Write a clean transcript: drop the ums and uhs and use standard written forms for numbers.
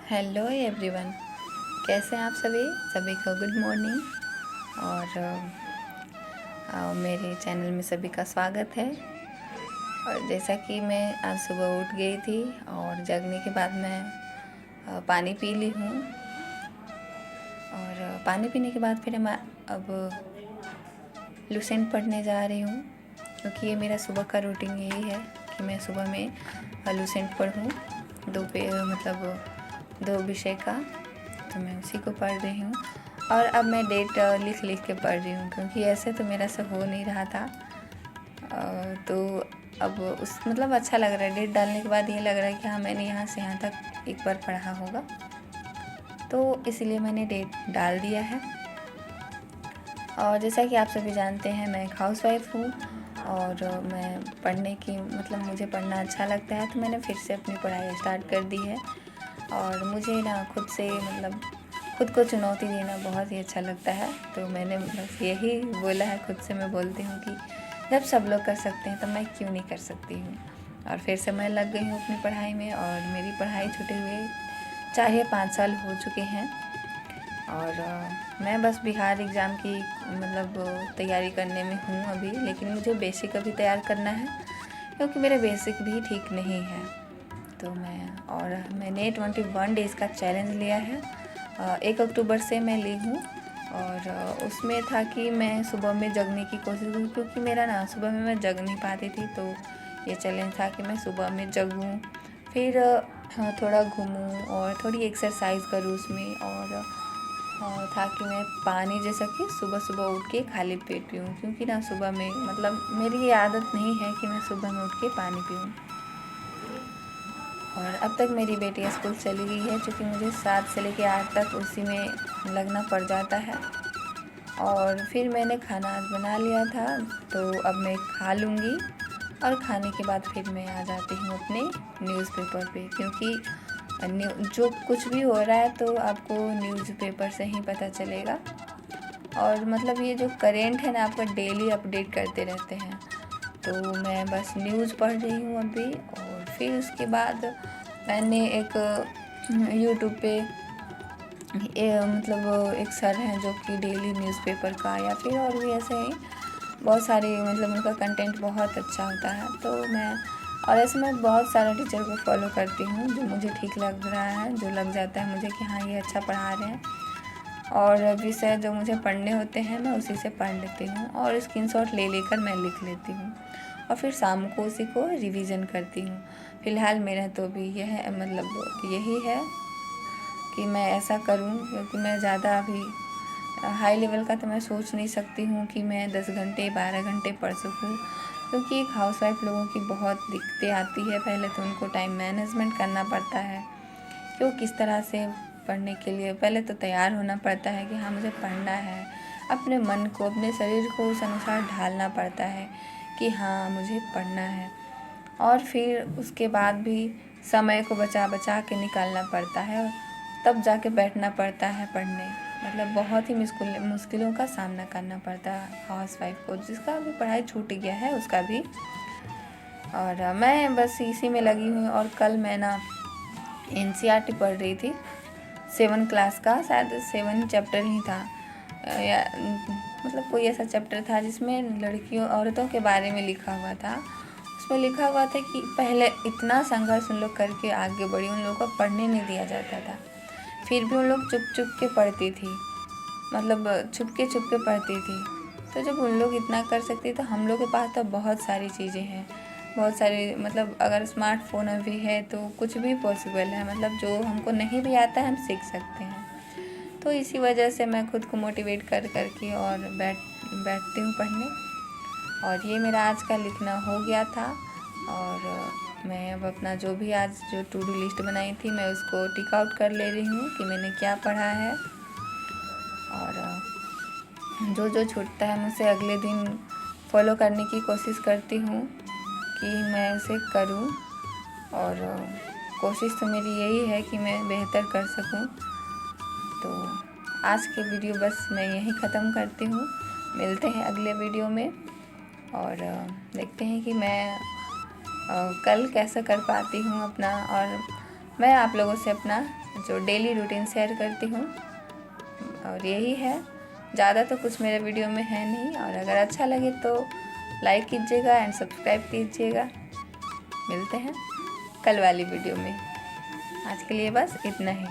Hello everyone, कैसे हैं आप सभी को गुड मॉर्निंग। और मेरे चैनल में सभी का स्वागत है। और जैसा कि मैं आज सुबह उठ गई थी और जगने के बाद मैं पानी पी ली हूँ। और पानी पीने के बाद फिर मैं अब लुसेंट पढ़ने जा रही हूँ, क्योंकि ये मेरा सुबह का रूटीन यही है कि मैं सुबह में लुसेंट पढ़ूँ दो विषय का। तो मैं उसी को पढ़ रही हूँ और अब मैं डेट लिख के पढ़ रही हूँ, क्योंकि ऐसे तो मेरा से हो नहीं रहा था। तो अब अच्छा लग रहा है। डेट डालने के बाद ये लग रहा है कि हाँ, मैंने यहाँ से यहाँ तक एक बार पढ़ा होगा, तो इसलिए मैंने डेट डाल दिया है। और जैसा कि आप सभी जानते हैं, मैं एक हाउसवाइफ हूँ और मैं पढ़ने की मुझे पढ़ना अच्छा लगता है, तो मैंने फिर से अपनी पढ़ाई स्टार्ट कर दी है। और मुझे ना खुद को चुनौती देना बहुत ही अच्छा लगता है। तो मैंने बस यही बोला है, खुद से मैं बोलती हूँ कि जब सब लोग कर सकते हैं तो मैं क्यों नहीं कर सकती हूँ। और फिर से मैं लग गई हूँ अपनी पढ़ाई में, और मेरी पढ़ाई छूटे हुए 4 या 5 साल हो चुके हैं। और मैं बस बिहार एग्ज़ाम की तैयारी करने में हूँ अभी, लेकिन मुझे बेसिक अभी तैयार करना है, क्योंकि मेरे बेसिक भी ठीक नहीं है। तो मैंने 21 डेज़ का चैलेंज लिया है। 1 अक्टूबर से मैं ली हूँ, और उसमें था कि मैं सुबह में जगने की कोशिश करूँ, क्योंकि मेरा ना सुबह में मैं जग नहीं पाती थी। तो ये चैलेंज था कि मैं सुबह में जगूँ, फिर थोड़ा घूमूँ और थोड़ी एक्सरसाइज करूँ उसमें, और था कि मैं पानी जैसा कि सुबह सुबह उठ के खाली पेट पीऊँ, क्योंकि ना सुबह में मेरी ये आदत नहीं है कि मैं सुबह में उठ के पानी पीऊँ। और अब तक मेरी बेटी स्कूल चली गई है, क्योंकि मुझे 7 से लेकर 8 तक उसी में लगना पड़ जाता है। और फिर मैंने खाना आज बना लिया था, तो अब मैं खा लूँगी, और खाने के बाद फिर मैं आ जाती हूँ अपने न्यूज़पेपर पे, क्योंकि जो कुछ भी हो रहा है तो आपको न्यूज़पेपर से ही पता चलेगा। और ये जो करेंट है ना, आपका डेली अपडेट करते रहते हैं। तो मैं बस न्यूज़ पढ़ रही हूँ अभी। और फिर उसके बाद मैंने एक यूट्यूब पे एक सर हैं जो कि डेली न्यूज़पेपर का या फिर और भी ऐसे ही बहुत सारे उनका कंटेंट बहुत अच्छा होता है। ऐसे मैं बहुत सारे टीचर को फॉलो करती हूँ, जो मुझे ठीक लग रहा है, जो लग जाता है मुझे कि हाँ, ये अच्छा पढ़ा रहे हैं। और विषय जो मुझे पढ़ने होते हैं मैं उसी से पढ़ लेती हूँ, और स्क्रीनशॉट लेकर मैं लिख लेती हूँ, और फिर शाम को उसी को रिवीजन करती हूँ। फ़िलहाल मेरा तो भी यही है कि मैं ऐसा करूँ, क्योंकि मैं ज़्यादा अभी हाई लेवल का तो मैं सोच नहीं सकती हूँ कि मैं 10 घंटे 12 घंटे पढ़ सकूँ, क्योंकि एक हाउसवाइफ लोगों की बहुत दिक्कतें आती है। पहले तो उनको टाइम मैनेजमेंट करना पड़ता है कि वो किस तरह से पढ़ने के लिए पहले तो तैयार होना पड़ता है कि हाँ, मुझे पढ़ना है। अपने मन को, अपने शरीर को उस अनुसार ढालना पड़ता है कि हाँ, मुझे पढ़ना है। और फिर उसके बाद भी समय को बचा बचा के निकालना पड़ता है, तब जाके बैठना पड़ता है पढ़ने। बहुत ही मुश्किलों का सामना करना पड़ता है हाउसवाइफ को, जिसका भी पढ़ाई छूट गया है उसका भी। और मैं बस इसी में लगी हूँ। और कल मैं ना NCERT पढ़ रही थी, 7 क्लास का, शायद 7 चैप्टर ही था, या कोई ऐसा चैप्टर था जिसमें औरतों के बारे में लिखा हुआ था। उसमें लिखा हुआ था कि पहले इतना संघर्ष उन लोग करके आगे बढ़ी, उन लोगों को पढ़ने नहीं दिया जाता था, फिर भी उन लोग चुप चुप के पढ़ती थी, छुप के पढ़ती थी। तो जब उन लोग इतना कर सकती तो हम लोग के पास तो बहुत सारी चीज़ें हैं, बहुत सारी अगर स्मार्टफोन अभी है तो कुछ भी पॉसिबल है। जो हमको नहीं भी आता है हम सीख सकते हैं। तो इसी वजह से मैं खुद को मोटिवेट कर के और बैठती हूँ पढ़ने। और ये मेरा आज का लिखना हो गया था। और मैं अब अपना जो टू डू लिस्ट बनाई थी मैं उसको टिक आउट कर ले रही हूँ कि मैंने क्या पढ़ा है। और जो छूटता है मुझसे अगले दिन फॉलो करने की कोशिश करती हूँ कि मैं उसे करूँ। और कोशिश तो मेरी यही है कि मैं बेहतर कर सकूँ। तो आज के वीडियो बस मैं यहीं ख़त्म करती हूँ। मिलते हैं अगले वीडियो में, और देखते हैं कि मैं कल कैसे कर पाती हूँ अपना। और मैं आप लोगों से अपना जो डेली रूटीन शेयर करती हूँ, और यही है। ज़्यादा तो कुछ मेरे वीडियो में है नहीं, और अगर अच्छा लगे तो लाइक कीजिएगा एंड सब्सक्राइब कीजिएगा। मिलते हैं कल वाली वीडियो में। आज के लिए बस इतना ही।